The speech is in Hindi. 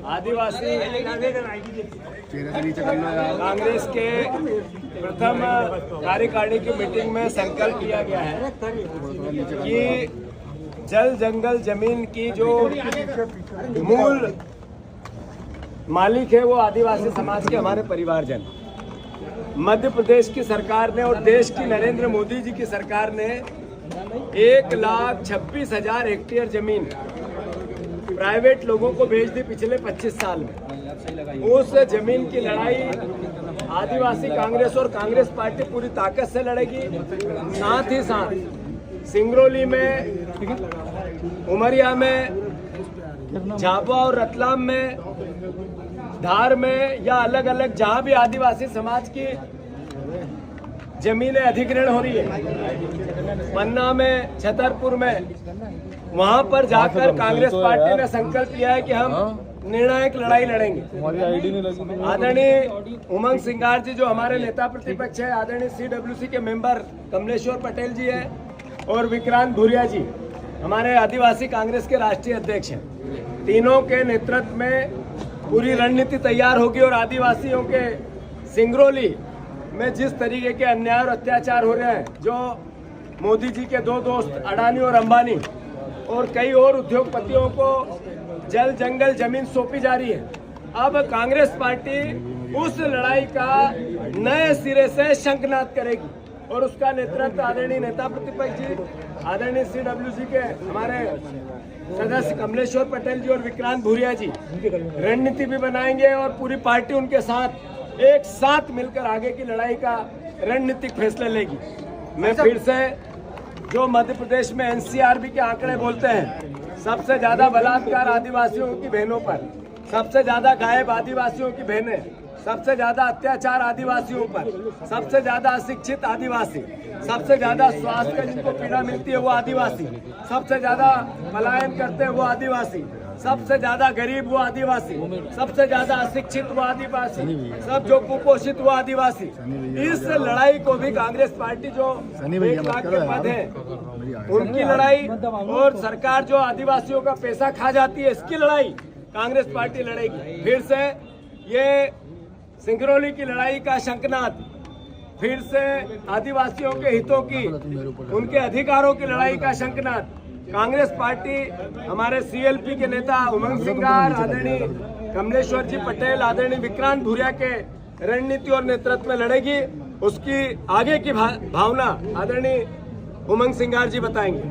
आदिवासी कांग्रेस के प्रथम कार्यकारिणी की मीटिंग में संकल्प लिया गया है कि जल जंगल जमीन की जो मूल मालिक है वो आदिवासी समाज के हमारे परिवारजन। मध्य प्रदेश की सरकार ने और देश की नरेंद्र मोदी जी की सरकार ने 1,26,000 हेक्टेयर जमीन प्राइवेट लोगों को भेज दी पिछले 25 साल में। उस जमीन की लड़ाई आदिवासी कांग्रेस और कांग्रेस पार्टी पूरी ताकत से लड़ेगी। साथ ही साथ सिंगरौली में, उमरिया में, झाबुआ और रतलाम में, धार में या अलग अलग जहां भी आदिवासी समाज की जमीनें अधिग्रहण हो रही है, पन्ना में, छतरपुर में, वहां पर जाकर कांग्रेस पार्टी ने संकल्प लिया है कि हम निर्णायक लड़ाई लड़ेंगे। आदरणीय उमंग सिंगार जी जो हमारे नेता प्रतिपक्ष है, आदरणीय CWC के मेंबर कमलेश्वर पटेल जी है और विक्रांत भूरिया जी हमारे आदिवासी कांग्रेस के राष्ट्रीय अध्यक्ष हैं। तीनों के नेतृत्व में पूरी रणनीति तैयार होगी और आदिवासियों के सिंगरौली में जिस तरीके के अन्याय और अत्याचार हो रहे हैं, जो मोदी जी के दो दोस्त अडानी और अंबानी और कई और उद्योगपतियों को जल जंगल जमीन सौंपी जा रही है, अब कांग्रेस पार्टी उस लड़ाई का नए सिरे से शंखनाद करेगी और उसका नेतृत्व आदरणीय नेता प्रतिपक्ष जी, आदरणीय CWC के हमारे सदस्य कमलेश्वर पटेल जी और विक्रांत भूरिया जी रणनीति भी बनाएंगे और पूरी पार्टी उनके साथ एक साथ मिलकर आगे की लड़ाई का रणनीतिक फैसला लेगी। मैं फिर से जो मध्य प्रदेश में NCRB के आंकड़े बोलते हैं, सबसे ज्यादा बलात्कार आदिवासियों की बहनों पर, सबसे ज्यादा गायब आदिवासियों की बहनें, सबसे ज्यादा अत्याचार आदिवासियों पर, सबसे ज्यादा अशिक्षित आदिवासी, सबसे ज्यादा स्वास्थ्य का जिनको पीड़ा मिलती है वो आदिवासी, सबसे ज्यादा पलायन करते हैं वो आदिवासी, सबसे ज्यादा गरीब वो आदिवासी, सबसे ज्यादा अशिक्षित वो आदिवासी, सब जो कुपोषित वो आदिवासी। इस लड़ाई को भी कांग्रेस पार्टी जो 1 लाख के पद है उनकी लड़ाई और सरकार जो आदिवासियों का पैसा खा जाती है, इसकी लड़ाई कांग्रेस पार्टी लड़ेगी। फिर से ये सिंगरौली की लड़ाई का शंखनाद, फिर से आदिवासियों के हितों की, उनके अधिकारों की लड़ाई का शंखनाद कांग्रेस पार्टी हमारे CLP के नेता उमंग सिंगार, आदरणीय कमलेश्वर जी पटेल, आदरणीय विक्रांत भूरिया के रणनीति और नेतृत्व में लड़ेगी। उसकी आगे की भावना आदरणीय उमंग सिंगार जी बताएंगे।